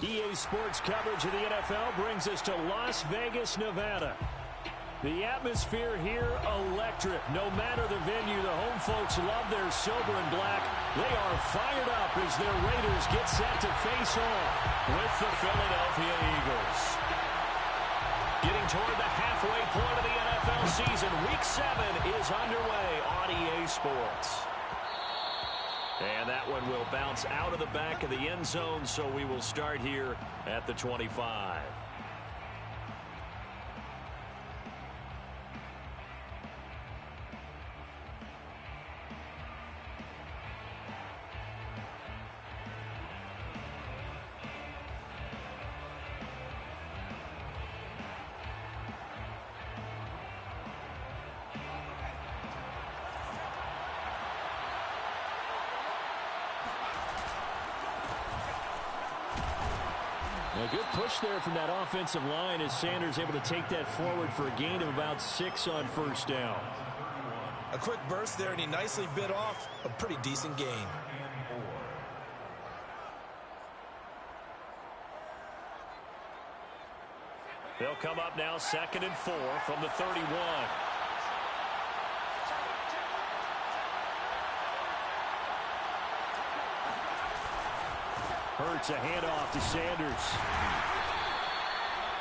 EA Sports coverage of the NFL brings us to Las Vegas, Nevada. The atmosphere here, electric. No matter the venue, the home folks love their silver and black. They are fired up as their Raiders get set to face off with the Philadelphia Eagles. Getting toward the halfway point of the NFL season, Week 7 is underway on EA Sports. And that one will bounce out of the back of the end zone, so we will start here at the 25. A good push there from that offensive line as Sanders able to take that forward for a gain of about 6 on first down. A quick burst there, and he nicely bit off a pretty decent gain. They'll come up now 2nd and 4 from the 31. Hurts a handoff to Sanders.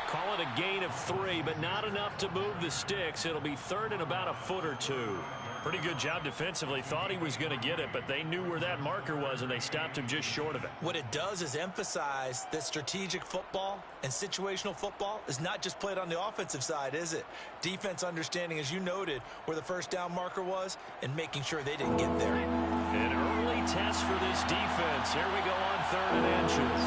Call it a gain of 3, but not enough to move the sticks. It'll be 3rd and about a foot or 2. Pretty good job defensively. Thought he was going to get it, but they knew where that marker was, and they stopped him just short of it. What it does is emphasize that strategic football and situational football is not just played on the offensive side, is it? Defense understanding, as you noted, where the first down marker was and making sure they didn't get there. An early test for this defense. Here we go on 3rd and inches.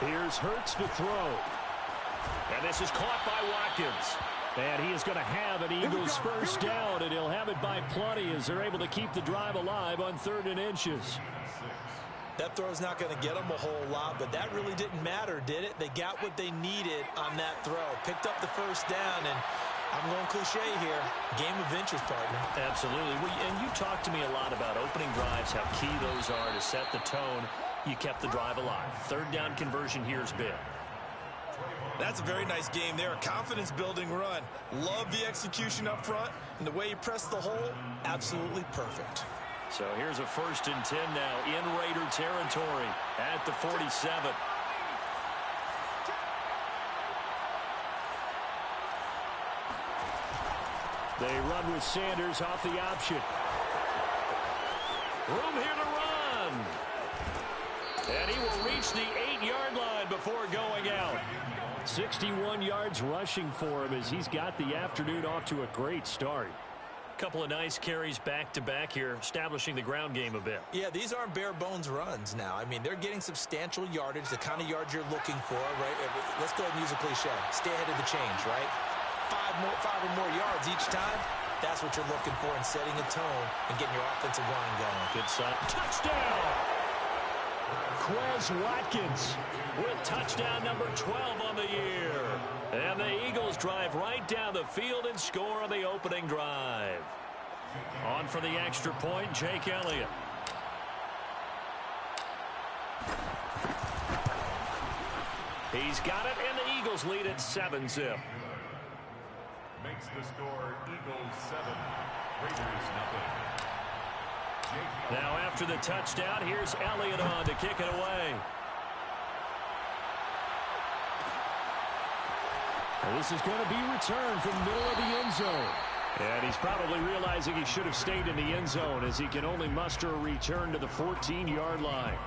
Here's Hurts to throw. And this is caught by Watkins. And he is going to have an Eagles first down, and he'll have it by plenty as they're able to keep the drive alive on 3rd and inches. That throw's not going to get them a whole lot, but that really didn't matter, did it? They got what they needed on that throw. Picked up the first down, and I'm going cliche here. Game of inches, partner. Absolutely. And you talked to me a lot about opening drives, how key those are to set the tone. You kept the drive alive. 3rd down conversion here is big. That's a very nice game there. A confidence-building run. Love the execution up front, and the way he pressed the hole, absolutely perfect. So here's a 1st and 10 now in Raider territory at the 47. They run with Sanders off the option. Room here to run. And he will reach the 8-yard line before going out. 61 yards rushing for him as he's got the afternoon off to a great start. Couple of nice carries back-to-back here, establishing the ground game a bit. Yeah, these aren't bare-bones runs now. I mean, they're getting substantial yardage, the kind of yards you're looking for, right? Let's go ahead and use a cliche. Stay ahead of the change, right? 5 or more yards each time. That's what you're looking for in setting a tone and getting your offensive line going. Good sign. Touchdown! Quez Watkins with touchdown number 12 on the year. And the Eagles drive right down the field and score on the opening drive. On for the extra point, Jake Elliott. He's got it, and the Eagles lead at 7-zip. Makes the score Eagles 7, Raiders 0. Now after the touchdown, here's Elliott on to kick it away. And this is going to be returned from the middle of the end zone. And he's probably realizing he should have stayed in the end zone as he can only muster a return to the 14-yard line.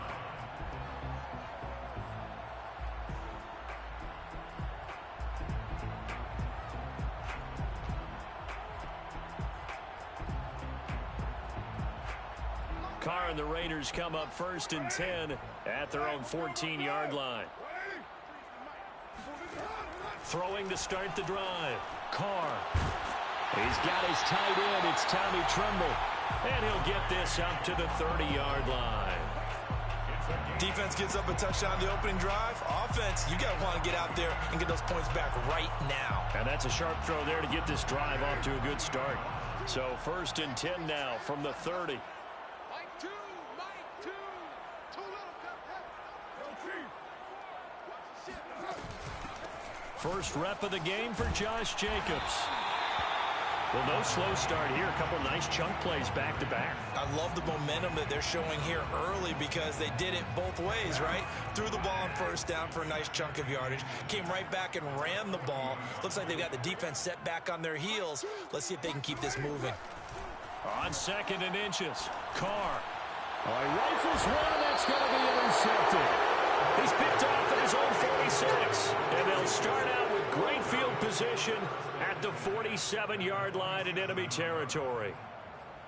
Carr and the Raiders come up 1st and 10 at their own 14-yard line. Throwing to start the drive. Carr. He's got his tight end. It's Tommy Tremble. And he'll get this up to the 30-yard line. Defense gives up a touchdown on the opening drive. Offense, you got to want to get out there and get those points back right now. And that's a sharp throw there to get this drive off to a good start. So 1st and 10 now from the 30. First rep of the game for Josh Jacobs. Well, no slow start here. A couple nice chunk plays back-to-back. I love the momentum that they're showing here early because they did it both ways, right? Threw the ball on 1st down for a nice chunk of yardage. Came right back and ran the ball. Looks like they've got the defense set back on their heels. Let's see if they can keep this moving. On 2nd and inches, Carr. Oh, he rifles one. That's going to be intercepted. He's picked off at his own 46. And they'll start out with great field position at the 47-yard line in enemy territory.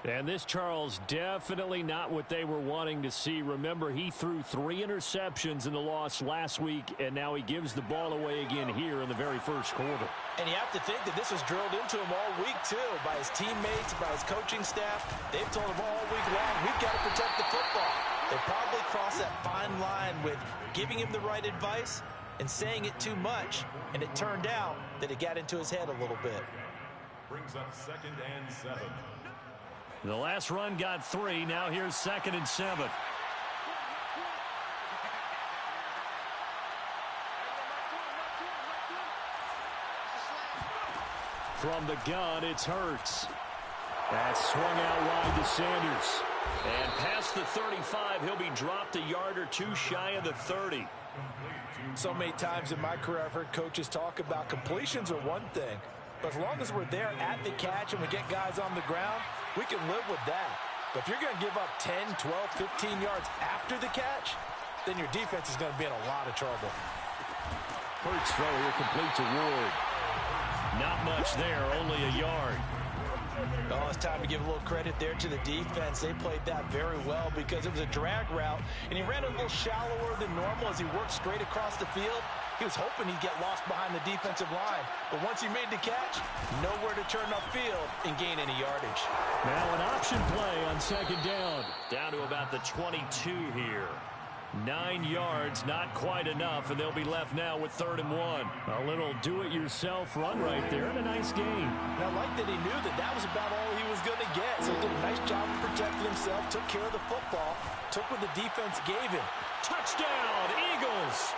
And this, Charles, definitely not what they were wanting to see. Remember, he threw 3 interceptions in the loss last week, and now he gives the ball away again here in the very first quarter. And you have to think that this was drilled into him all week, too, by his teammates, by his coaching staff. They've told him all week long, we've got to protect the football. They probably crossed that fine line with giving him the right advice and saying it too much, and it turned out that it got into his head a little bit. Brings up 2nd and 7. The last run got 3. Now here's 2nd and 7. From the gun, it's Hurts. That's swung out wide to Sanders. And past the 35, he'll be dropped a yard or 2 shy of the 30. So many times in my career, I've heard coaches talk about completions are one thing. But as long as we're there at the catch and we get guys on the ground, we can live with that. But if you're going to give up 10, 12, 15 yards after the catch, then your defense is going to be in a lot of trouble. Hurts throw here complete to Ward. Not much there, only a yard. Oh, it's time to give a little credit there to the defense. They played that very well because it was a drag route, and he ran a little shallower than normal as he worked straight across the field. He was hoping he'd get lost behind the defensive line. But once he made the catch, nowhere to turn upfield and gain any yardage. Now an option play on 2nd down. Down to about the 22 here. 9 yards, not quite enough, and they'll be left now with 3rd and 1. A little do-it-yourself run right there and a nice game. And I like that he knew that that was about all he was going to get. So he did a nice job of protecting himself, took care of the football, took what the defense gave him. Touchdown, Eagles!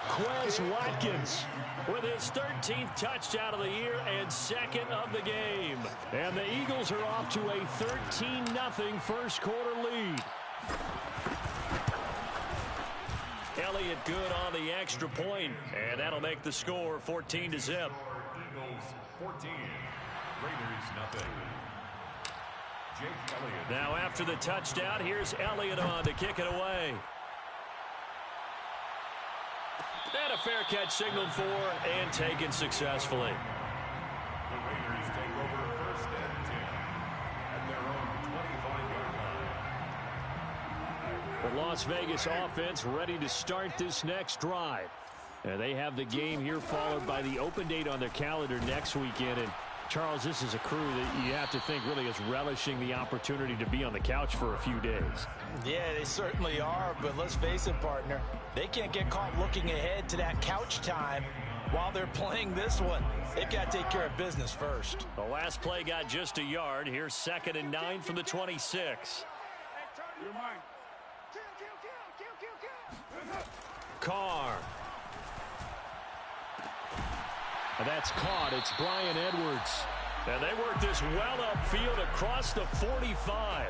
Quez Watkins with his 13th touchdown of the year and 2nd of the game. And the Eagles are off to a 13-0 first quarter lead. Elliott good on the extra point, and that'll make the score 14-0. Eagles 14, Raiders nothing. Jake Elliott. Now after the touchdown, here's Elliott on to kick it away. And a fair catch signaled for and taken successfully. The Raiders take over 1st and 10 at their own 25-yard line. The Las Vegas offense ready to start this next drive. And they have the game here followed by the open date on their calendar next weekend. And Charles, this is a crew that you have to think really is relishing the opportunity to be on the couch for a few days. Yeah, they certainly are, but let's face it, partner. They can't get caught looking ahead to that couch time while they're playing this one. They've got to take care of business first. The last play got just a yard. Here's 2nd and 9 from the 26. Carr. And that's caught. It's Bryan Edwards. And they work this well upfield across the 45.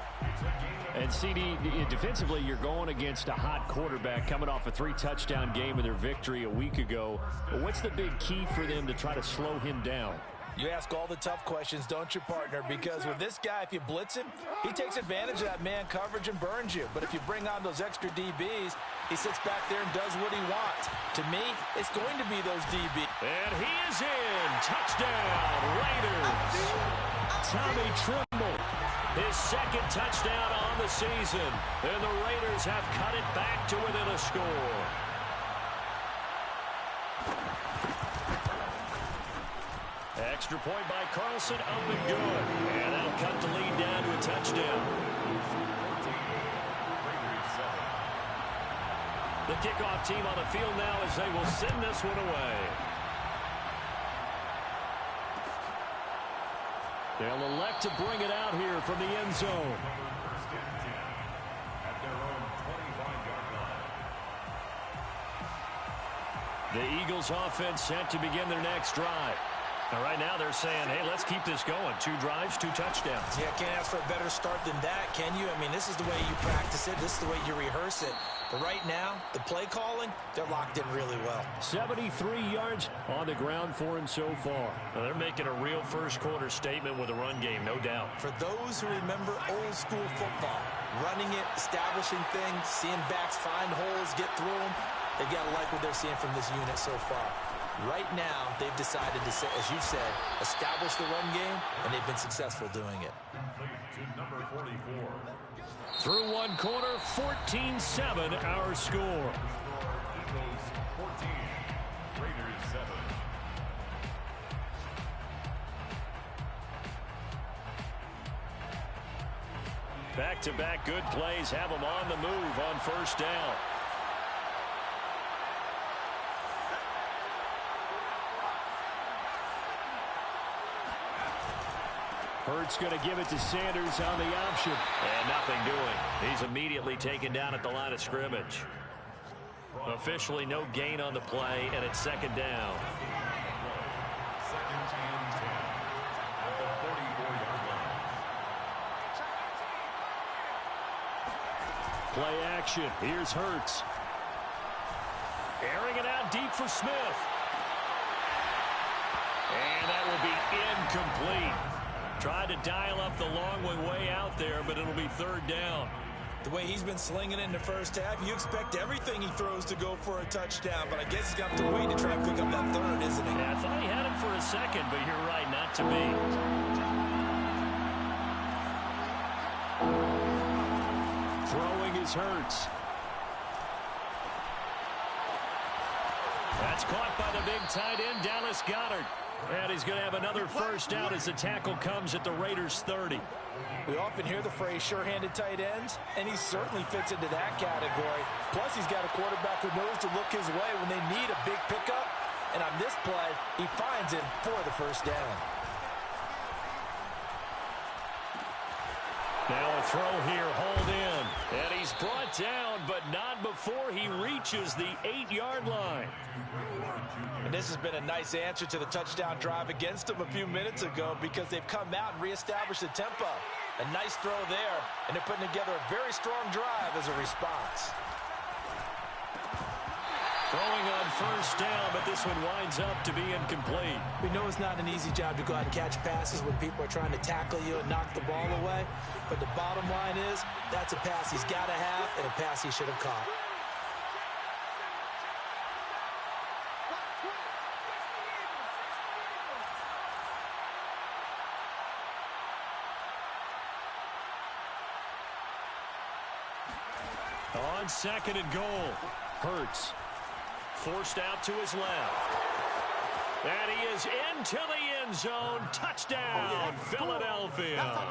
And CD, defensively, you're going against a hot quarterback coming off a 3-touchdown game in their victory a week ago. But what's the big key for them to try to slow him down? You ask all the tough questions, don't you, partner? Because with this guy, if you blitz him, he takes advantage of that man coverage and burns you. But if you bring on those extra DBs, he sits back there and does what he wants. To me, it's going to be those DBs. And he is in. Touchdown, Raiders. Tommy Tremble, his 2nd touchdown on the season. And the Raiders have cut it back to within a score. Extra point by Carlson, up and good. And that'll cut the lead down to a touchdown. The kickoff team on the field now as they will send this one away. They'll elect to bring it out here from the end zone. First and 10 at their own 25-yard line. The Eagles offense set to begin their next drive. Now, right now they're saying, hey, let's keep this going. 2 drives, 2 touchdowns. Yeah, can't ask for a better start than that, can you? I mean, this is the way you practice it. This is the way you rehearse it. But right now, the play calling, they're locked in really well. 73 yards on the ground for him so far. Now, they're making a real first-quarter statement with a run game, no doubt. For those who remember old-school football, running it, establishing things, seeing backs find holes, get through them, they've got to like what they're seeing from this unit so far. Right now, they've decided to, as you said, establish the run game, and they've been successful doing it. Complete to number 44. Through one quarter, 14-7 our score. Eagles 14, Raiders 7. Back-to-back good plays have them on the move on first down. Hurts going to give it to Sanders on the option. And nothing doing. He's immediately taken down at the line of scrimmage. Officially no gain on the play, and it's second down. Second and 10 at the 44-yard line. Play action. Here's Hurts. Airing it out deep for Smith. And that will be incomplete. Tried to dial up the long way out there, but it'll be third down. The way he's been slinging it in the first half, you expect everything he throws to go for a touchdown, but I guess he's got to wait to try and pick up that third, isn't he? Yeah, I thought he had him for a second, but you're right, not to be. Throwing is Hurts. That's caught by the big tight end, Dallas Goedert. And he's going to have another first down as the tackle comes at the Raiders' 30. We often hear the phrase sure-handed tight ends, and he certainly fits into that category. Plus, he's got a quarterback who knows to look his way when they need a big pickup. And on this play, he finds him for the first down. Now a throw here, hold in. And he's brought down, but not before he reaches the 8-yard line. And this has been a nice answer to the touchdown drive against them a few minutes ago because they've come out and reestablished the tempo. A nice throw there, and they're putting together a very strong drive as a response. Throwing on first down, but this one winds up to be incomplete. We know it's not an easy job to go out and catch passes when people are trying to tackle you and knock the ball away. But the bottom line is, that's a pass he's got to have and a pass he should have caught. On second and goal, Hurts forced out to his left. And he is into the end zone. Touchdown, Philadelphia.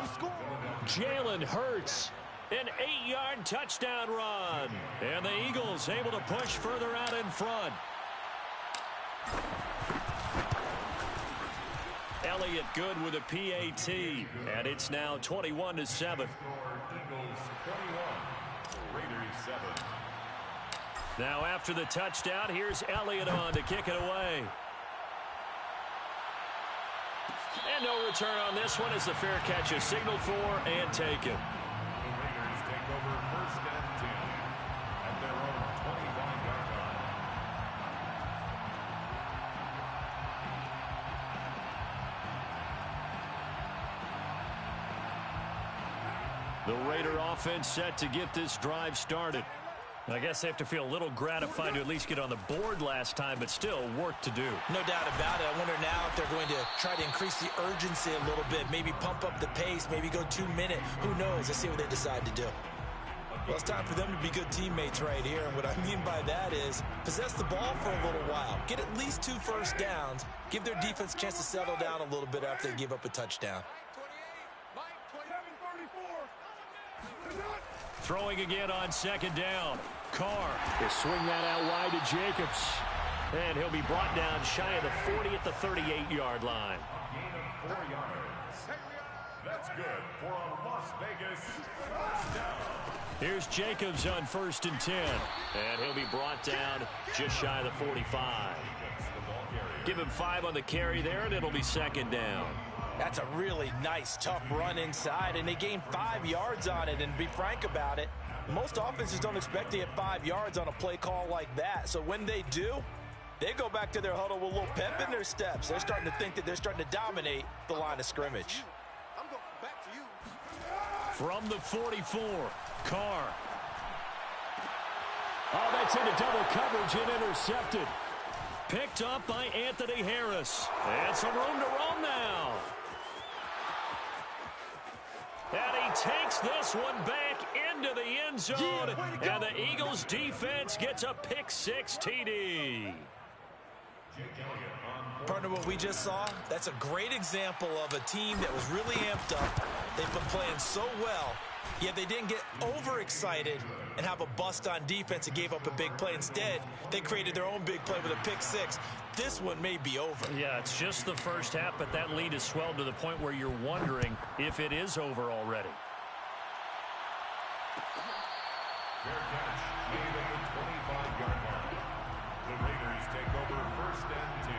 Jalen Hurts, an 8-yard touchdown run. And the Eagles able to push further out in front. Elliott good with a PAT. And it's now 21-7. Eagles 21, Raiders 7. Now after the touchdown, here's Elliott on to kick it away. And no return on this one as the fair catch is signaled for and taken. The Raiders take over first and 10 at their own 25-yard line. The Raider offense set to get this drive started. I guess they have to feel a little gratified to at least get on the board last time, but still work to do. No doubt about it. I wonder now if they're going to try to increase the urgency a little bit, maybe pump up the pace, maybe go 2-minute. Who knows? Let's see what they decide to do. Well, it's time for them to be good teammates right here, and what I mean by that is possess the ball for a little while, get at least 2 first downs, give their defense a chance to settle down a little bit after they give up a touchdown. Throwing again on second down. Carr will swing that out wide to Jacobs. And he'll be brought down shy of the 40 at the 38-yard line. A gain of 4 yards. That's good for a Las Vegas first down. Here's Jacobs on 1st and 10. And he'll be brought down just shy of the 45. Give him 5 on the carry there, and it'll be 2nd down. That's a really nice, tough run inside, and they gained 5 yards on it. And to be frank about it, most offenses don't expect to get 5 yards on a play call like that. So when they do, they go back to their huddle with a little pep in their steps. They're starting to think that they're starting to dominate the line of scrimmage. I'm going back to you. From the 44, Carr. Oh, that's into double coverage and intercepted. Picked up by Anthony Harris. And some room to roam now. And he takes this one back into the end zone. And the Eagles defense gets a pick-6 TD. Partner, what we just saw, that's a great example of a team that was really amped up. They've been playing so well, yet they didn't get overexcited and have a bust on defense and gave up a big play. Instead, they created their own big play with a pick-6. This one may be over. Yeah, it's just the first half, but that lead has swelled to the point where you're wondering if it is over already. Fair catch made at the 25-yard line. The Raiders take over 1st and 10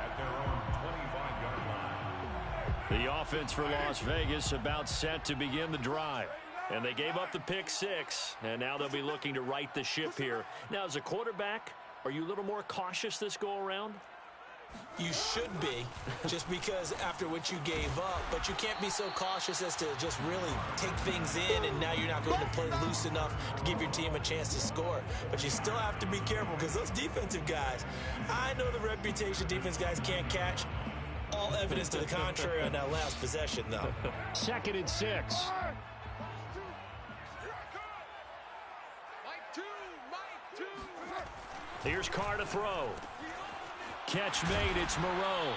at their own 25-yard line. The offense for Las Vegas about set to begin the drive. And they gave up the pick-6, and now they'll be looking to right the ship here. Now, as a quarterback, are you a little more cautious this go-around? You should be, just because after what you gave up, but you can't be so cautious as to just really take things in, and now you're not going to play loose enough to give your team a chance to score. But you still have to be careful, because those defensive guys, I know the reputation defense guys can't catch. All evidence to the contrary on that last possession, though. 2nd and 6. Here's Carr to throw. Catch made, it's Moreau.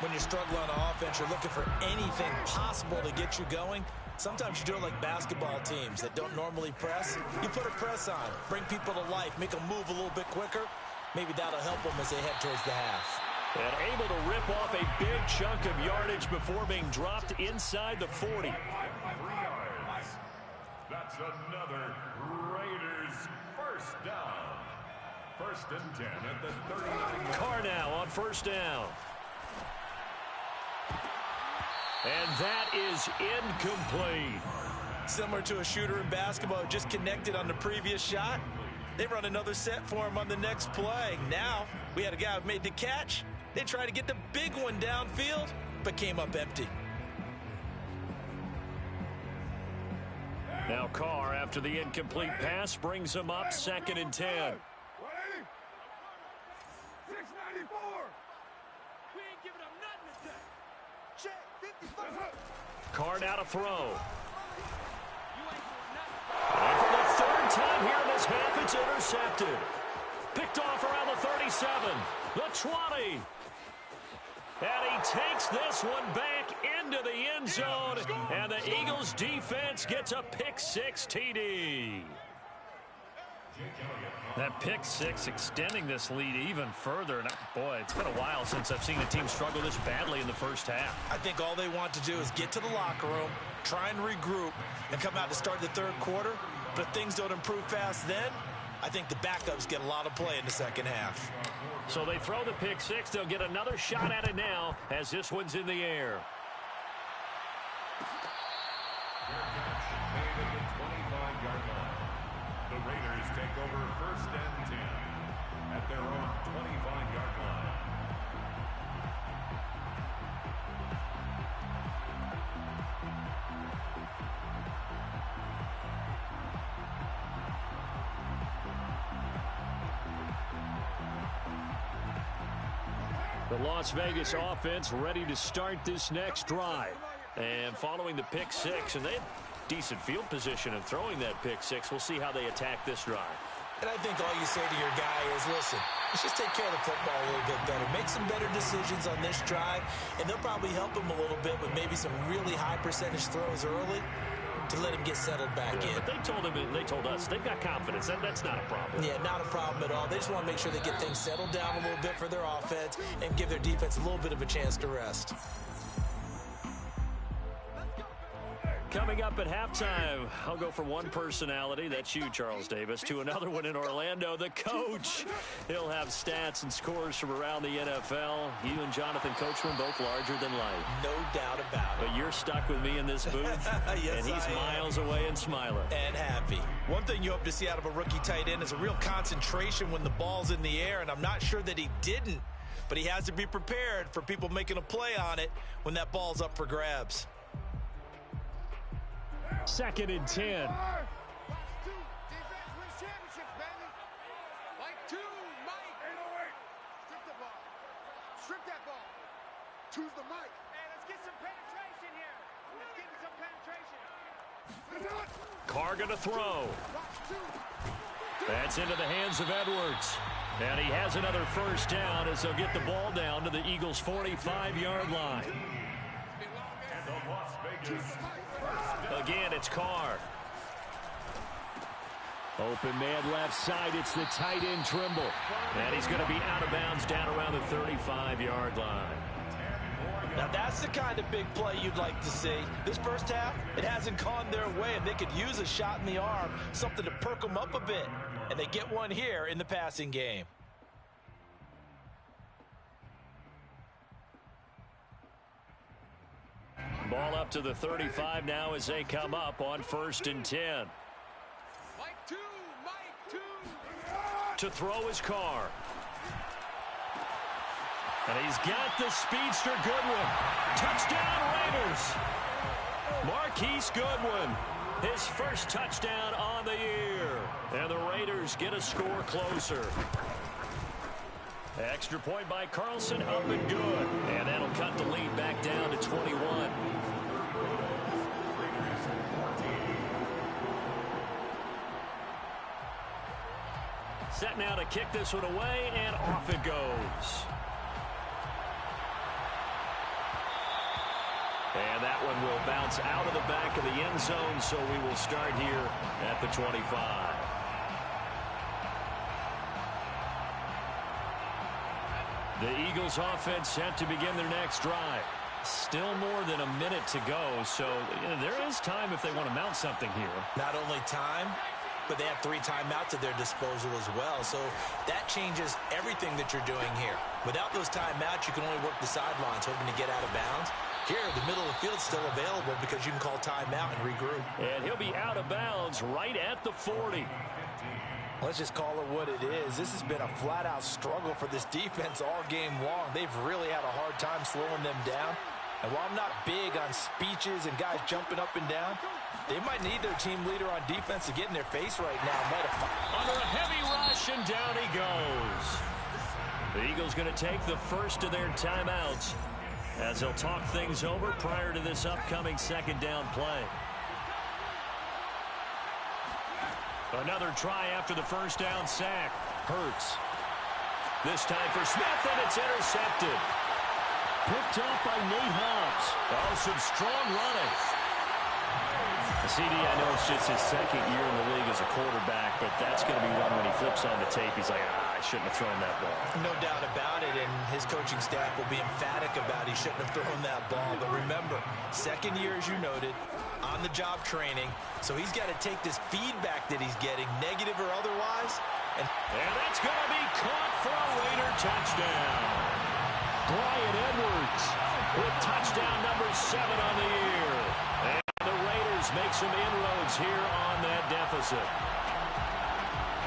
When you're struggling on offense, you're looking for anything possible to get you going. Sometimes you do it like basketball teams that don't normally press. You put a press on, bring people to life, make them move a little bit quicker. Maybe that'll help them as they head towards the half. And able to rip off a big chunk of yardage before being dropped inside the 40. 3 yards. That's another Raiders first down. 1st and 10 at the 39. Carr now on 1st down. And that is incomplete. Similar to a shooter in basketball, just connected on the previous shot. They run another set for him on the next play. Now, we had a guy who made the catch. They tried to get the big one downfield, but came up empty. Now Carr, after the incomplete pass, brings him up 2nd and 10. 694. We ain't giving up nothing today. Check 55. Carr now to throw. And for the 3rd time here in this half, it's intercepted. Picked off around the 37, the 20. And he takes this one back into the end zone, and the Eagles defense gets a pick-6 TD. That pick-6 extending this lead even further. And boy, it's been a while since I've seen a team struggle this badly in the first half. I think all they want to do is get to the locker room, try and regroup, and come out to start the 3rd quarter. But if things don't improve fast then, I think the backups get a lot of play in the 2nd half. So they throw the pick-6. They'll get another shot at it now as this one's in the air. Made at the 25-yard line. The Raiders take over 1st and 10 at their own 25-yard line. The Las Vegas offense ready to start this next drive. And following the pick-6, and they had decent field position in throwing that pick-6. We'll see how they attack this drive. And I think all you say to your guy is, listen, let's just take care of the football a little bit better. Make some better decisions on this drive, and they'll probably help him a little bit with maybe some really high percentage throws early. to let him get settled back in. But they told us they've got confidence. That's not a problem. Yeah, not a problem at all. They just want to make sure they get things settled down a little bit for their offense and give their defense a little bit of a chance to rest. Coming up at halftime, I'll go from one personality, that's you, Charles Davis, to another one in Orlando, the coach. He'll have stats and scores from around the NFL. You and Jonathan Coachman both larger than life. No doubt about it. But you're stuck with me in this booth, yes, and he's miles away and smiling. And happy. One thing you hope to see out of a rookie tight end is a real concentration when the ball's in the air, and I'm not sure that he didn't, but he has to be prepared for people making a play on it when that ball's up for grabs. 2nd and 10. Defense wins championships, baby. Like 2, Mike. 808. Strip the ball. Strip that ball. Choose the mic. Hey, let's get some penetration here. Let's get some penetration. Carr gonna throw. That's into the hands of Edwards. And he has another first down as they'll get the ball down to the Eagles' 45-yard line. And the Las Vegas. Again, it's Carr. Open man left side. It's the tight end Trimble. And he's going to be out of bounds down around the 35-yard line. Now, that's the kind of big play you'd like to see. This first half, it hasn't gone their way, and they could use a shot in the arm, something to perk them up a bit. And they get one here in the passing game. Ball up to the 35 now as they come up on 1st and 10. Mike 2, Mike 2. To throw is Carr. And he's got the speedster Goodwin. Touchdown Raiders. Marquise Goodwin. His first touchdown on the year. And the Raiders get a score closer. Extra point by Carlson, up and good. And that'll cut the lead back down to 21. Set now to kick this one away, and off it goes. And that one will bounce out of the back of the end zone, so we will start here at the 25. The Eagles offense set to begin their next drive. Still more than a minute to go, so there is time if they want to mount something here. Not only time, but they have 3 timeouts at their disposal as well, so that changes everything that you're doing here. Without those timeouts, you can only work the sidelines, hoping to get out of bounds. Here, the middle of the field is still available because you can call timeout and regroup. And he'll be out of bounds right at the 40. Let's just call it what it is. This has been a flat-out struggle for this defense all game long. They've really had a hard time slowing them down. And while I'm not big on speeches and guys jumping up and down, they might need their team leader on defense to get in their face right now. Under a heavy rush, and down he goes. The Eagles going to take the first of their timeouts as they'll talk things over prior to this upcoming 2nd down play. Another try after the first down sack. Hurts. This time for Smith, and it's intercepted. Picked off by Nate Hobbs. Oh, some strong running. CD, I know it's just his 2nd year in the league as a quarterback, but that's going to be one when he flips on the tape. He's like, I shouldn't have thrown that ball. No doubt about it, and his coaching staff will be emphatic about he shouldn't have thrown that ball. But remember, 2nd year, as you noted, on-the-job training, so he's got to take this feedback that he's getting, negative or otherwise. And that's going to be caught for a Raider touchdown. Bryan Edwards with touchdown number 7 on the year. And the Raiders make some inroads here on that deficit.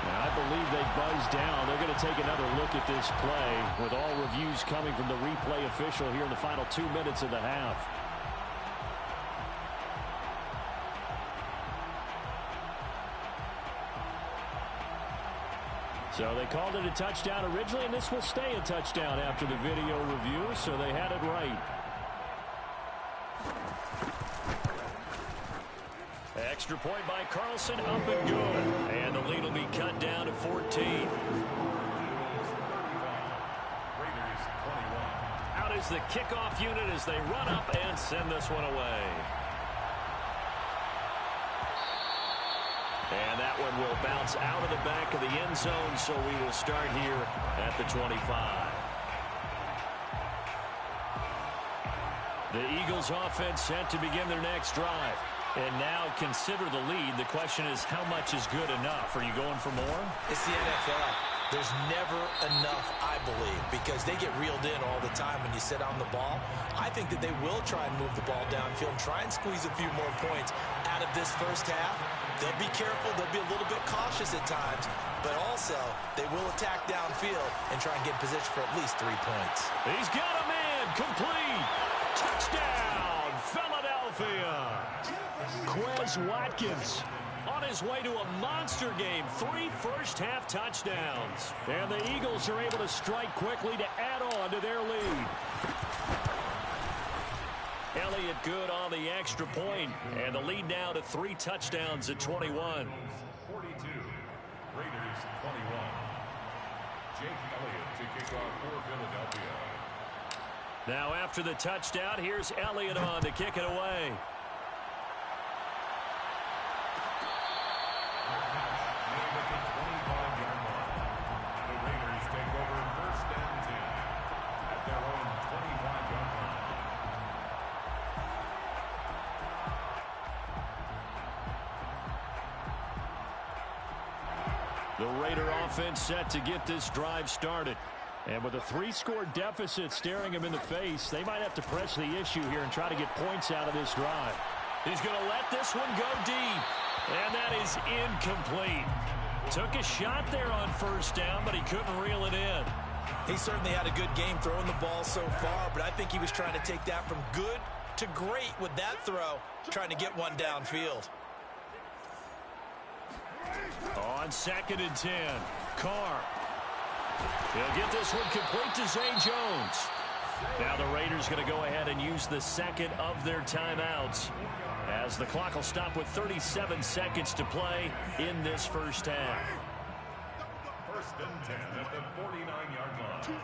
And I believe they buzzed down. They're going to take another look at this play with all reviews coming from the replay official here in the final 2 minutes of the half. So they called it a touchdown originally, and this will stay a touchdown after the video review, so they had it right. Extra point by Carlson, up and good. And the lead will be cut down to 14. Raiders 21. Out is the kickoff unit as they run up and send this one away. that one will bounce out of the back of the end zone, so we will start here at the 25. The Eagles offense set to begin their next drive. And now consider the lead. The question is, how much is good enough? Are you going for more? It's the NFL. There's never enough, I believe, because they get reeled in all the time when you sit on the ball. I think that they will try and move the ball downfield and try and squeeze a few more points out of this first half. They'll be careful. They'll be a little bit cautious at times, but also they will attack downfield and try and get in position for at least 3 points. He's got a man complete. Touchdown, Philadelphia. Quez Watkins on his way to a monster game. 3 first-half touchdowns. And the Eagles are able to strike quickly to add on to their lead. Elliott good on the extra point, and the lead now to 3 touchdowns at 21. 42, Raiders 21. Jake Elliott to kick off for Philadelphia. Now after the touchdown, here's Elliott on to kick it away. The Raider offense set to get this drive started. And with a 3-score deficit staring him in the face, they might have to press the issue here and try to get points out of this drive. He's going to let this one go deep. And that is incomplete. Took a shot there on first down, but he couldn't reel it in. He certainly had a good game throwing the ball so far, but I think he was trying to take that from good to great with that throw, trying to get one downfield. On 2nd and 10, Carr. He'll get this one complete to Zay Jones. Now the Raiders going to go ahead and use the second of their timeouts, as the clock will stop with 37 seconds to play in this first half. 1st and 10 at the 49-yard line.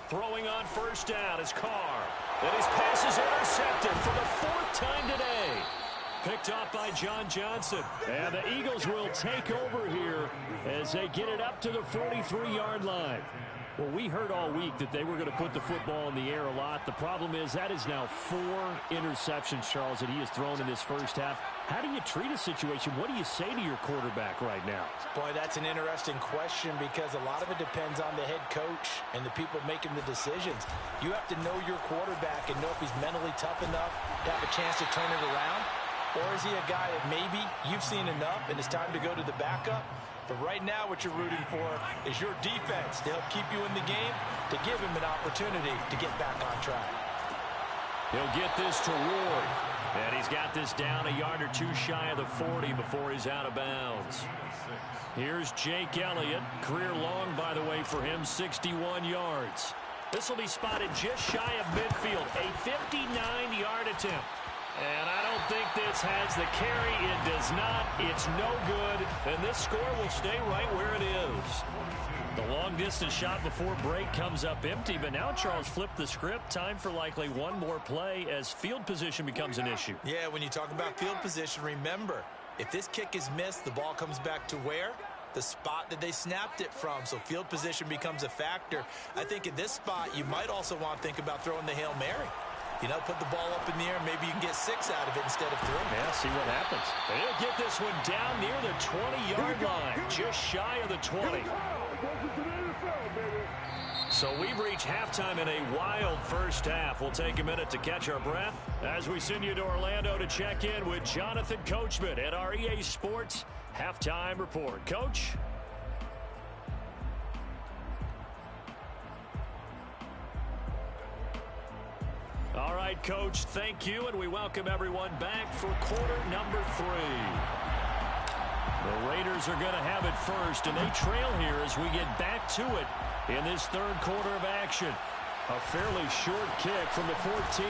Throwing on first down is Carr. And his pass is intercepted for the 4th time today. Picked off by John Johnson. And the Eagles will take over here as they get it up to the 43-yard line. Well, we heard all week that they were going to put the football in the air a lot. The problem is that is now 4 interceptions, Charles, that he has thrown in this first half. How do you treat a situation? What do you say to your quarterback right now? Boy, that's an interesting question, because a lot of it depends on the head coach and the people making the decisions. You have to know your quarterback and know if he's mentally tough enough to have a chance to turn it around. Or is he a guy that maybe you've seen enough and it's time to go to the backup? But right now what you're rooting for is your defense to help keep you in the game, to give him an opportunity to get back on track. He'll get this to Ward. And he's got this down a yard or two shy of the 40 before he's out of bounds. Here's Jake Elliott. Career long, by the way, for him, 61 yards. This will be spotted just shy of midfield. A 59-yard attempt. And I don't think this has the carry. It does not. It's no good. And this score will stay right where it is. The long-distance shot before break comes up empty. But now Charles flipped the script. Time for likely one more play as field position becomes an issue. Yeah, when you talk about field position, remember, if this kick is missed, the ball comes back to where? The spot that they snapped it from. So field position becomes a factor. I think at this spot, you might also want to think about throwing the Hail Mary. You know, put the ball up in the air. Maybe you can get 6 out of it instead of 3. Yeah, see what happens. And he'll get this one down near the 20-yard line, just shy of the 20. So we've reached halftime in a wild first half. We'll take a minute to catch our breath as we send you to Orlando to check in with Jonathan Coachman at our EA Sports Halftime Report. Coach? All right, Coach, thank you, and we welcome everyone back for quarter number 3. The Raiders are going to have it first, and they trail here as we get back to it in this third quarter of action. A fairly short kick from the 14.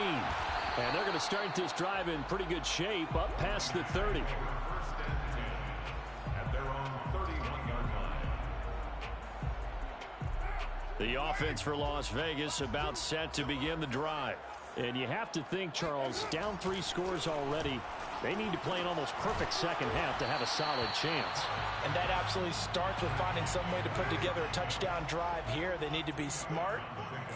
And they're going to start this drive in pretty good shape up past the 30. 1st and 10 at their own 31-yard line. The offense for Las Vegas about set to begin the drive. And you have to think, Charles, down 3 scores already. They need to play an almost perfect second half to have a solid chance. And that absolutely starts with finding some way to put together a touchdown drive here. They need to be smart,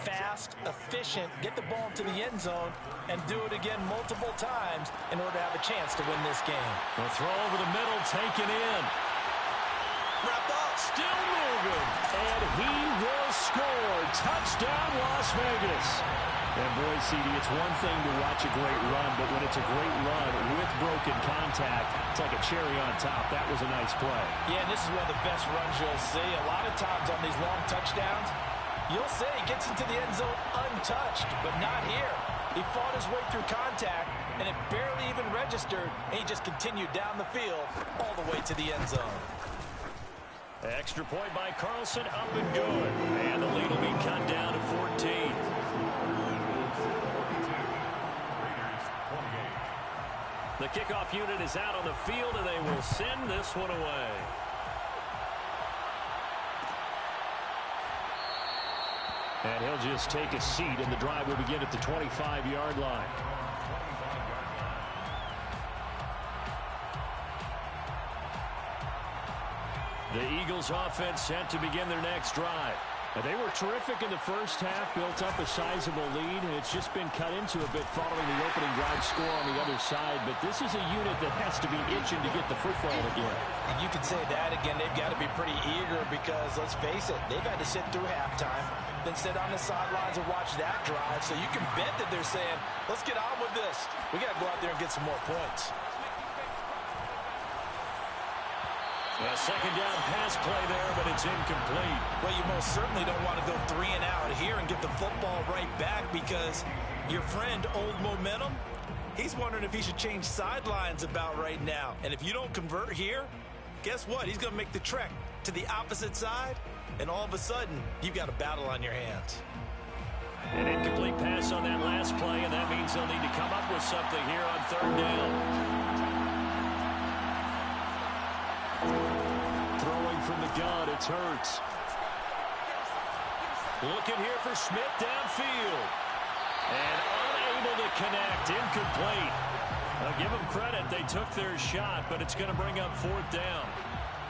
fast, efficient, get the ball into the end zone, and do it again multiple times in order to have a chance to win this game. The throw over the middle, taken in. Wrap up. Still moving. And he will score. Touchdown, Las Vegas. And boy, CD, it's one thing to watch a great run, but when it's a great run with broken contact, it's like a cherry on top. That was a nice play. Yeah, and this is one of the best runs you'll see. A lot of times on these long touchdowns, you'll see he gets into the end zone untouched, but not here. He fought his way through contact, and it barely even registered, and he just continued down the field all the way to the end zone. Extra point by Carlson, up and good. And the lead will be cut down to 14. The kickoff unit is out on the field, and they will send this one away. And he'll just take a seat, and the drive will begin at the 25-yard line. The Eagles offense set to begin their next drive. And they were terrific in the first half, built up a sizable lead, and it's just been cut into a bit following the opening drive score on the other side. But this is a unit that has to be itching to get the football again. And you can say that again, they've got to be pretty eager because, let's face it, they've had to sit through halftime, then sit on the sidelines and watch that drive. So you can bet that they're saying, let's get on with this. We got to go out there and get some more points. A second down pass play there, but it's incomplete. Well, you most certainly don't want to go 3 and out here and get the football right back because your friend, Old Momentum, he's wondering if he should change sidelines about right now. And if you don't convert here, guess what? He's going to make the trek to the opposite side, and all of a sudden, you've got a battle on your hands. An incomplete pass on that last play, and that means they'll need to come up with something here on third down. Throwing from the gun, it's Hurts. Looking here for Smith downfield. And unable to connect, incomplete. I'll give them credit, they took their shot, but it's going to bring up fourth down.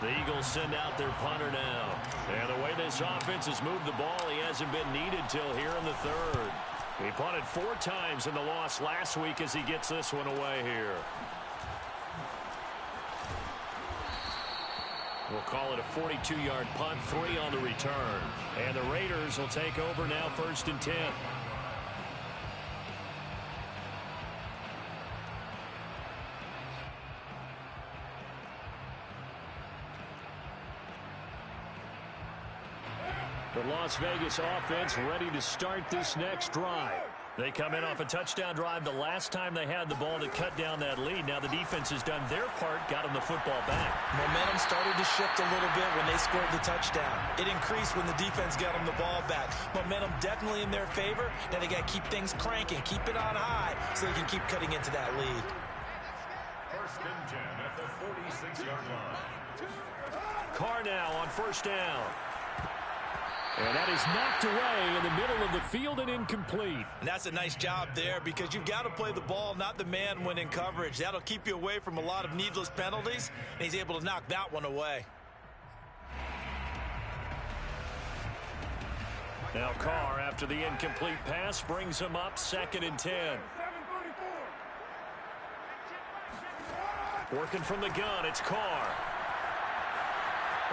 The Eagles send out their punter now. And the way this offense has moved the ball, he hasn't been needed till here in the third. He punted 4 times in the loss last week as he gets this one away here. We'll call it a 42-yard punt, 3 on the return. And the Raiders will take over now, 1st and 10. The Las Vegas offense ready to start this next drive. They come in off a touchdown drive the last time they had the ball to cut down that lead. Now the defense has done their part, got them the football back. Momentum started to shift a little bit when they scored the touchdown. It increased when the defense got them the ball back. Momentum definitely in their favor. Now they got to keep things cranking, keep it on high so they can keep cutting into that lead. 1st and 10 at the 46-yard line. Carr now on 1st down. And that is knocked away in the middle of the field and incomplete. And that's a nice job there because you've got to play the ball, not the man when in coverage. That'll keep you away from a lot of needless penalties, and he's able to knock that one away. Now Carr, after the incomplete pass, brings him up 2nd and 10. Working from the gun, it's Carr.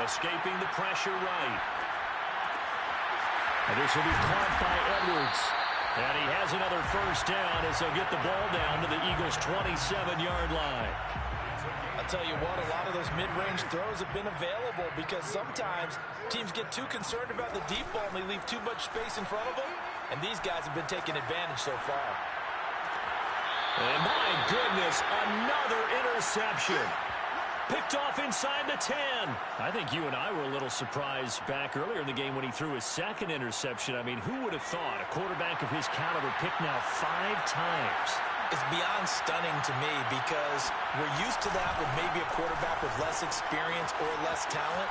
Escaping the pressure right. And this will be caught by Edwards. And he has another 1st down as they'll get the ball down to the Eagles' 27-yard line. I'll tell you what, a lot of those mid-range throws have been available because sometimes teams get too concerned about the deep ball and they leave too much space in front of them. And these guys have been taking advantage so far. And my goodness, another interception. Picked off inside the 10. I think you and I were a little surprised back earlier in the game when he threw his 2nd interception. I mean, who would have thought a quarterback of his caliber picked now 5 times? It's beyond stunning to me because we're used to that with maybe a quarterback with less experience or less talent.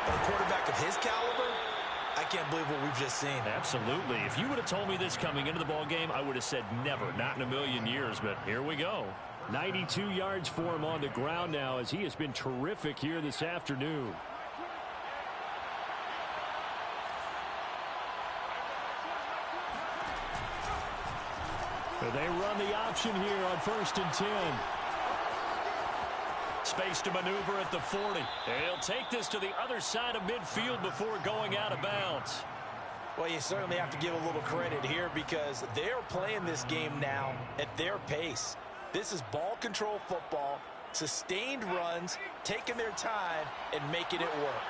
But a quarterback of his caliber, I can't believe what we've just seen. Absolutely. If you would have told me this coming into the ball game, I would have said never, not in a million years. But here we go. 92 yards for him on the ground now, as he has been terrific here this afternoon. They run the option here on 1st and 10. Space to maneuver at the 40. He'll take this to the other side of midfield before going out of bounds. Well, you certainly have to give a little credit here because they're playing this game now at their pace. This is ball control football, sustained runs, taking their time and making it work.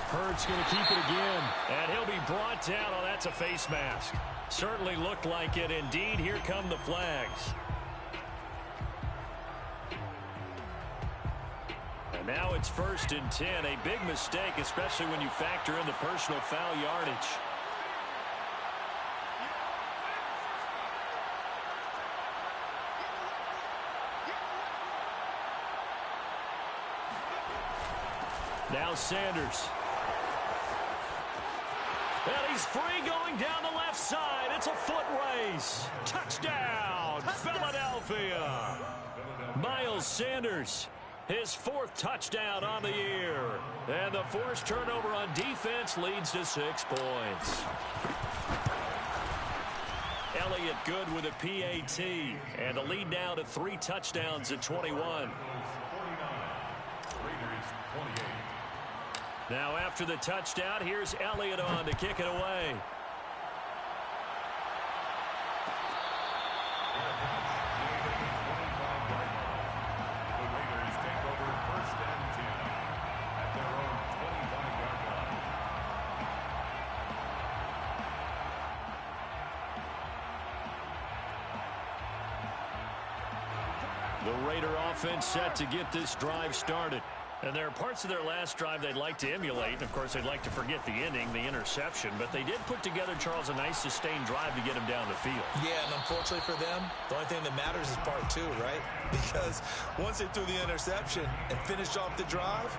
Hurts going to keep it again, and he'll be brought down. Oh, that's a face mask. Certainly looked like it. Indeed, here come the flags. And now it's 1st and 10. A big mistake, especially when you factor in the personal foul yardage. Now Sanders. And he's free going down the left side. It's a foot race. Touchdown, Philadelphia. Miles Sanders, his 4th touchdown on the year. And the forced turnover on defense leads to 6 points. Elliott good with a PAT. And the lead now to 3 touchdowns at 21. Now after the touchdown, here's Elliott on to kick it away. The Raiders take over 1st and 10 at their own 25-yard line. The Raider offense set to get this drive started. And there are parts of their last drive they'd like to emulate. And, of course, they'd like to forget the ending, the interception. But they did put together, Charles, a nice sustained drive to get him down the field. Yeah, and unfortunately for them, the only thing that matters is part 2, right? Because once they threw the interception and finished off the drive,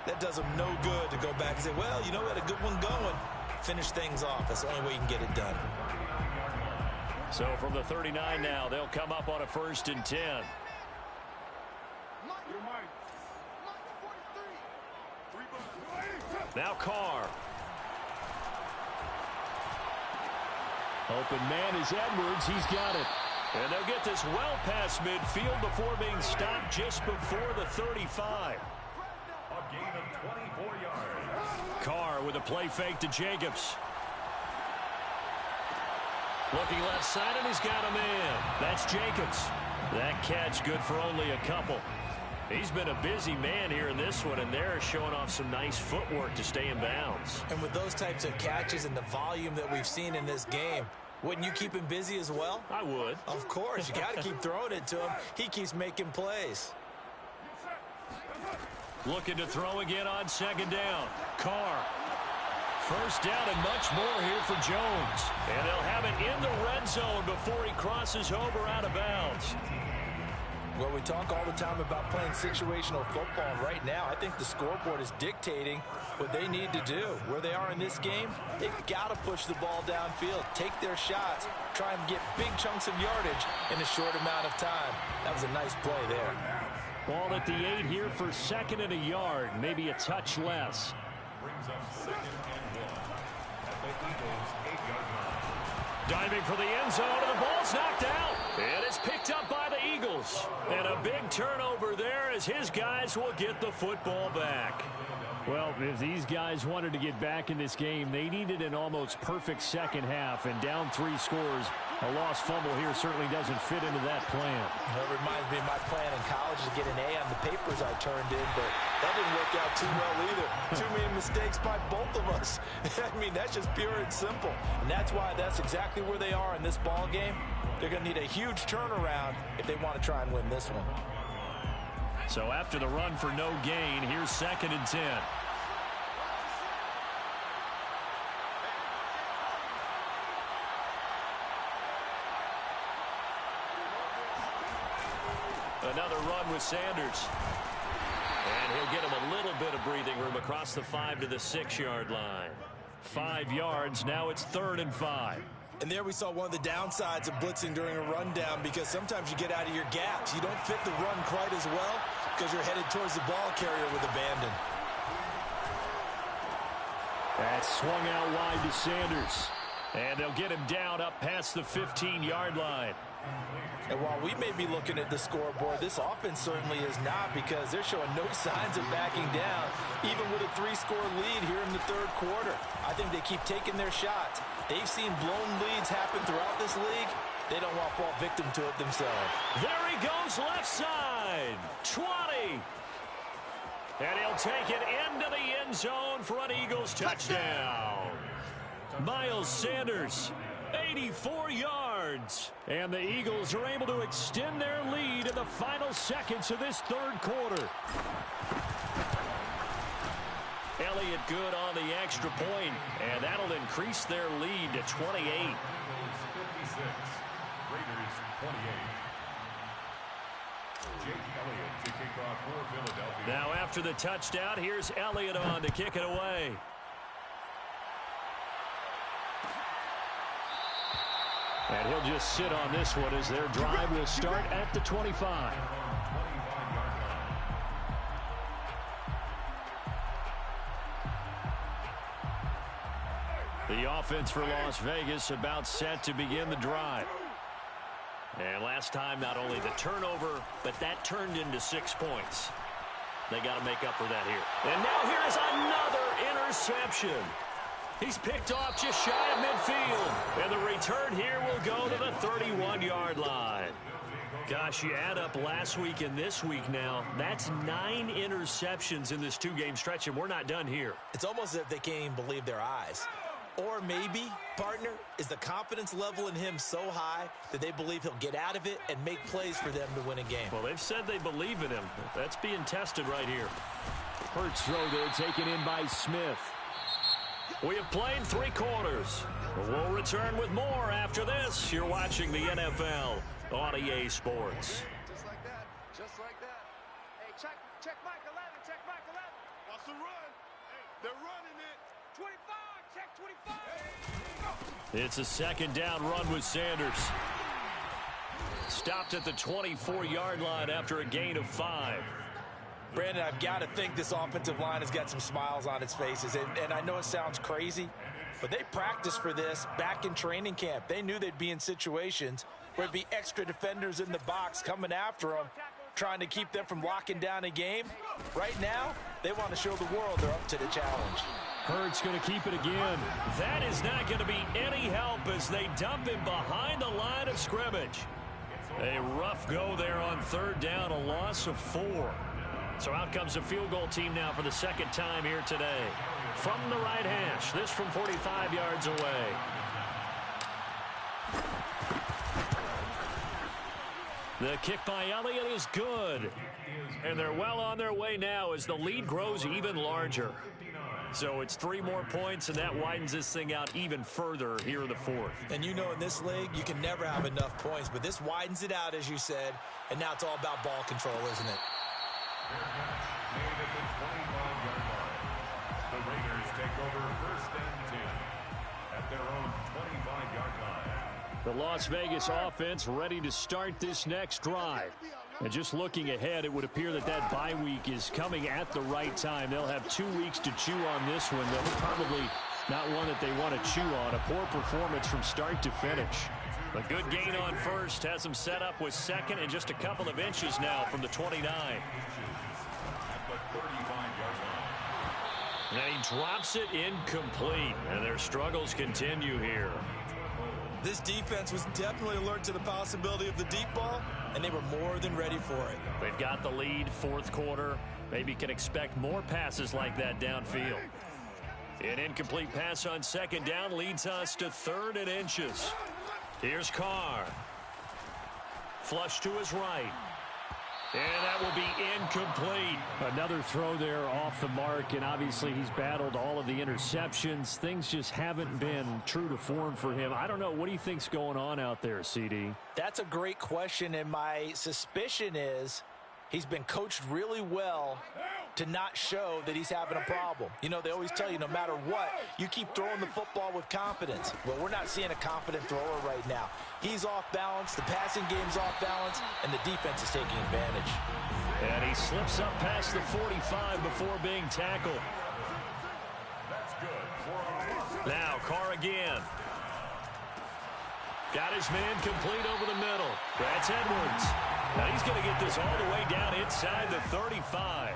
that does them no good to go back and say, well, you know, we had a good one going. Finish things off. That's the only way you can get it done. So from the 39 now, they'll come up on a 1st and 10. Now Carr. Open man is Edwards. He's got it. And they'll get this well past midfield before being stopped just before the 35. A gain of 24 yards. Carr with a play fake to Jacobs. Looking left side, and he's got a man. That's Jacobs. That catch good for only a couple. He's been a busy man here in this one, and they're showing off some nice footwork to stay in bounds. And with those types of catches and the volume that we've seen in this game, wouldn't you keep him busy as well? I would. Of course. You got to keep throwing it to him. He keeps making plays. Looking to throw again on 2nd down. Carr. 1st down and much more here for Jones. And they'll have it in the red zone before he crosses over out of bounds. Well, we talk all the time about playing situational football. Right now, I think the scoreboard is dictating what they need to do. Where they are in this game, they've got to push the ball downfield, take their shots, try and get big chunks of yardage in a short amount of time. That was a nice play there. Ball at the 8 here for 2nd and a yard, maybe a touch less. Brings up 2nd and 1 at the Eagles' 8-yard line. Diving for the end zone, and the ball's knocked out. And it's picked up by the Eagles. And a big turnover there as his guys will get the football back. Well, if these guys wanted to get back in this game, they needed an almost perfect second half. And down 3 scores, a lost fumble here certainly doesn't fit into that plan. That reminds me of my plan in college to get an A on the papers I turned in, but that didn't work out too well either. Too many mistakes by both of us. I mean, that's just pure and simple. And that's why that's exactly where they are in this ball game. They're going to need a huge turnaround if they want to try and win this one. So after the run for no gain, here's 2nd and 10. Another run with Sanders. And he'll get him a little bit of breathing room across the 5 to the 6-yard line. 5 yards. Now it's 3rd and 5. And there we saw one of the downsides of blitzing during a rundown, because sometimes you get out of your gaps. You don't fit the run quite as well because you're headed towards the ball carrier with abandon. That's swung out wide to Sanders. And they'll get him down up past the 15-yard line. And while we may be looking at the scoreboard, this offense certainly is not, because they're showing no signs of backing down, even with a 3-score lead here in the third quarter. I think they keep taking their shots. They've seen blown leads happen throughout this league. They don't want to fall victim to it themselves. There he goes, left side. 20. And he'll take it into the end zone for an Eagles touchdown. Miles Sanders, 84 yards. And the Eagles are able to extend their lead in the final seconds of this third quarter. Elliott good on the extra point, and that'll increase their lead to 28. 56, Raiders 28. Jake Elliott to kick off for Philadelphia. Now after the touchdown, here's Elliott on to kick it away. And he'll just sit on this one as their drive will start at the 25. The offense for Las Vegas about set to begin the drive. And last time, not only the turnover, but that turned into 6 points. They got to make up for that here. And now here's another interception. He's picked off just shy of midfield. And the return here will go to the 31-yard line. Gosh, you add up last week and this week now, that's 9 interceptions in this 2-game stretch, and we're not done here. It's almost as if they can't even believe their eyes. Or maybe, partner, is the confidence level in him so high that they believe he'll get out of it and make plays for them to win a game. Well, they've said they believe in him. That's being tested right here. Hurts throw there, taken in by Smith. We have played 3 quarters. We'll return with more after this. You're watching the NFL on EA Sports. Just like that. Just like that. Hey, check Mike 11. Check Mike 11. Watch the run. Hey, they're running it. 25. Check 25. It's a second down run with Sanders. Stopped at the 24-yard line after a gain of 5. Brandon, I've got to think this offensive line has got some smiles on its faces. And I know it sounds crazy, but they practiced for this back in training camp. They knew they'd be in situations where there'd be extra defenders in the box coming after them, trying to keep them from locking down a game. Right now, they want to show the world they're up to the challenge. Hurts going to keep it again. That is not going to be any help as they dump him behind the line of scrimmage. A rough go there on third down, a loss of 4. So out comes the field goal team now for the second time here today. From the right hash, this from 45 yards away. The kick by Elliott is good. And they're well on their way now as the lead grows even larger. So it's 3 more points, and that widens this thing out even further here in the fourth. And you know in this league, you can never have enough points, but this widens it out, as you said, and now it's all about ball control, isn't it? Made at the 25-yard line. The Raiders take over first and 10 at their own 25-yard line. The Las Vegas offense ready to start this next drive. And just looking ahead, it would appear that that bye week is coming at the right time. They'll have 2 weeks to chew on this one. They'll probably not one that they want to chew on. A poor performance from start to finish. A good gain on first has them set up with second and just a couple of inches now from the 29. And he drops it incomplete. And their struggles continue here. This defense was definitely alert to the possibility of the deep ball, and they were more than ready for it. They've got the lead, fourth quarter. Maybe can expect more passes like that downfield. An incomplete pass on second down leads us to 3rd and inches. Here's Carr. Flush to his right. And that will be incomplete. Another throw there off the mark, and obviously he's battled all of the interceptions. Things just haven't been true to form for him. I don't know. What do you think's going on out there, CD? That's a great question, and my suspicion is He's been coached really well to not show that he's having a problem. You know, they always tell you no matter what, you keep throwing the football with confidence. Well, we're not seeing a confident thrower right now. He's off balance, the passing game's off balance, and the defense is taking advantage. And he slips up past the 45 before being tackled. That's good. Now, Carr again. Got his man complete over the middle. That's Edwards. Now he's going to get this all the way down inside the 35.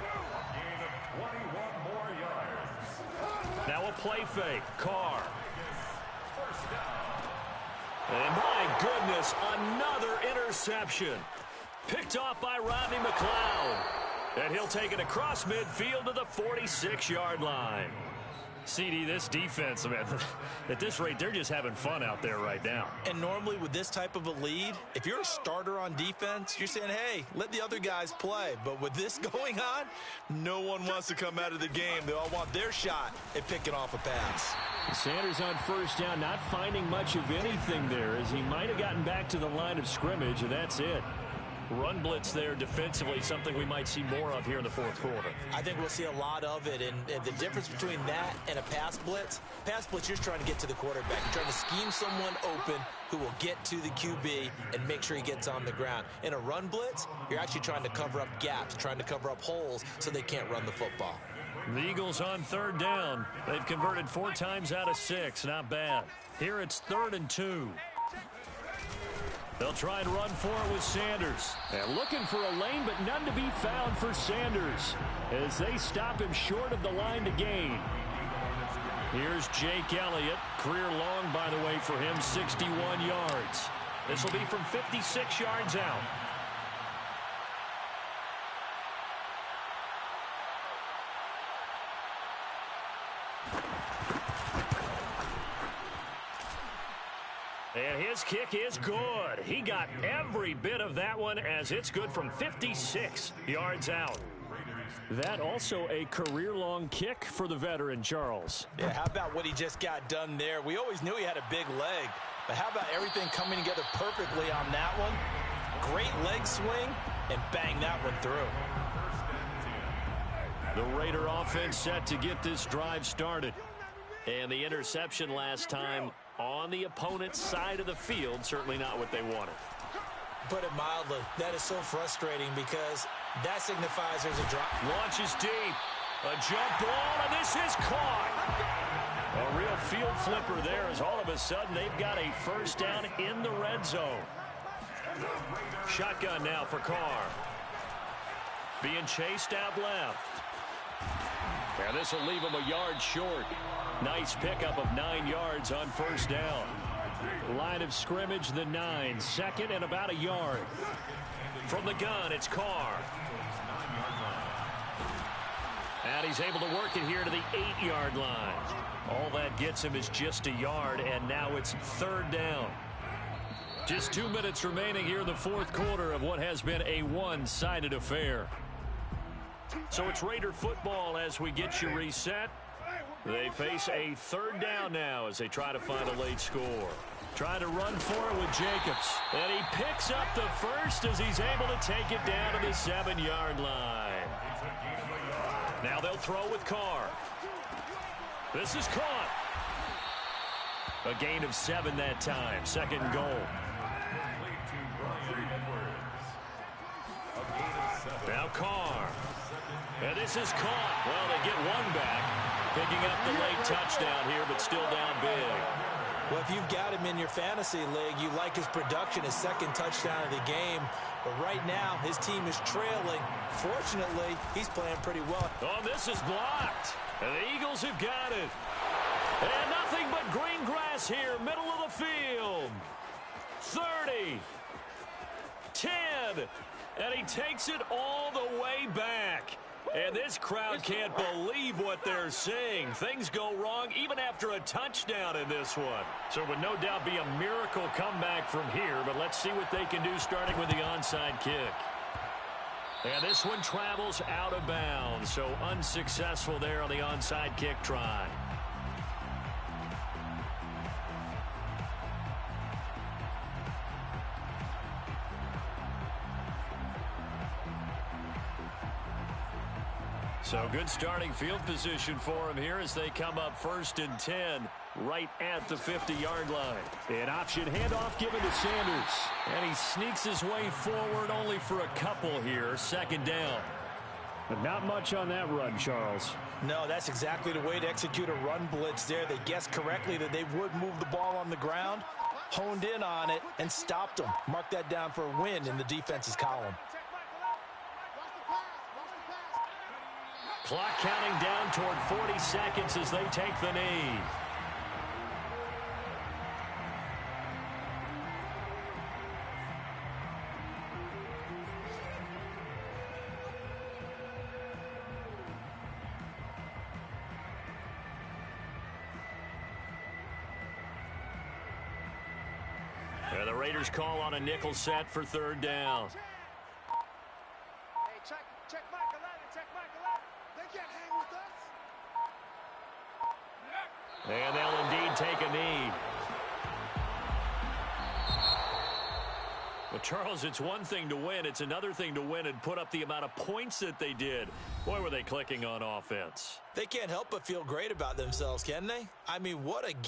Gain of 21 more yards. Now a play fake. Carr. First down. And my goodness, another interception. Picked off by Rodney McLeod. And he'll take it across midfield to the 46-yard line. CD, this defense, man, at this rate, they're just having fun out there right now. And normally with this type of a lead, if you're a starter on defense, you're saying, hey, let the other guys play. But with this going on, no one wants to come out of the game. They all want their shot at picking off a pass. Sanders on first down, not finding much of anything there, as he might have gotten back to the line of scrimmage, and that's it. Run blitz there defensively, something we might see more of here in the fourth quarter. I think we'll see a lot of it, and the difference between that and a pass blitz, you're just trying to get to the quarterback. You're trying to scheme someone open who will get to the QB and make sure he gets on the ground. In a run blitz, you're actually trying to cover up gaps, trying to cover up holes so they can't run the football. The Eagles on third down. They've converted 4 times out of 6. Not bad. Here it's 3rd and 2. They'll try and run for it with Sanders. And looking for a lane, but none to be found for Sanders as they stop him short of the line to gain. Here's Jake Elliott. Career long, by the way, for him, 61 yards. This will be from 56 yards out. And his kick is good. He got every bit of that one as it's good from 56 yards out. That also a career-long kick for the veteran, Charles. Yeah, how about what he just got done there? We always knew he had a big leg, but how about everything coming together perfectly on that one? Great leg swing, and bang that one through. The Raider offense set to get this drive started. And the interception last time on the opponent's side of the field, certainly not what they wanted. Put it mildly, that is so frustrating because that signifies there's a drop. Launches deep. A jump ball, and this is caught. A real field flipper there as all of a sudden they've got a first down in the red zone. Shotgun now for Carr. Being chased out left. And this will leave him a yard short. Nice pickup of 9 yards on first down. Line of scrimmage, the 9. 2nd and about a yard. From the gun, it's Carr. And he's able to work it here to the 8-yard line. All that gets him is just a yard, and now it's 3rd down. Just 2 minutes remaining here in the fourth quarter of what has been a one-sided affair. So it's Raider football as we get you reset. They face a 3rd down now as they try to find a late score. Trying to run for it with Jacobs. And he picks up the first as he's able to take it down to the 7-yard line. Now they'll throw with Carr. This is caught. A gain of 7 that time. 2nd and goal. Now Carr. And this is caught. Well, they get one back. Picking up the late touchdown here, but still down big. Well, if you've got him in your fantasy league, you like his production, his 2nd touchdown of the game. But right now, his team is trailing. Fortunately, he's playing pretty well. Oh, this is blocked. And the Eagles have got it. And nothing but green grass here, middle of the field. 30. 10. And he takes it all the way back. And this crowd can't believe what they're seeing. Things go wrong even after a touchdown in this one. So it would no doubt be a miracle comeback from here, but let's see what they can do starting with the onside kick. And this one travels out of bounds, so unsuccessful there on the onside kick try. So good starting field position for him here as they come up 1st and 10 right at the 50-yard line. An option handoff given to Sanders. And he sneaks his way forward only for a couple here. 2nd down. But not much on that run, Charles. No, that's exactly the way to execute a run blitz there. They guessed correctly that they would move the ball on the ground, honed in on it, and stopped them. Mark that down for a win in the defense's column. Clock counting down toward 40 seconds as they take the knee. And the Raiders call on a nickel set for 3rd down. Hey, check Mike 11, check Mike 11. They can't hang with us. And they'll indeed take a knee. Well, Charles, it's one thing to win. It's another thing to win and put up the amount of points that they did. Boy, were they clicking on offense. They can't help but feel great about themselves, can they? I mean, what a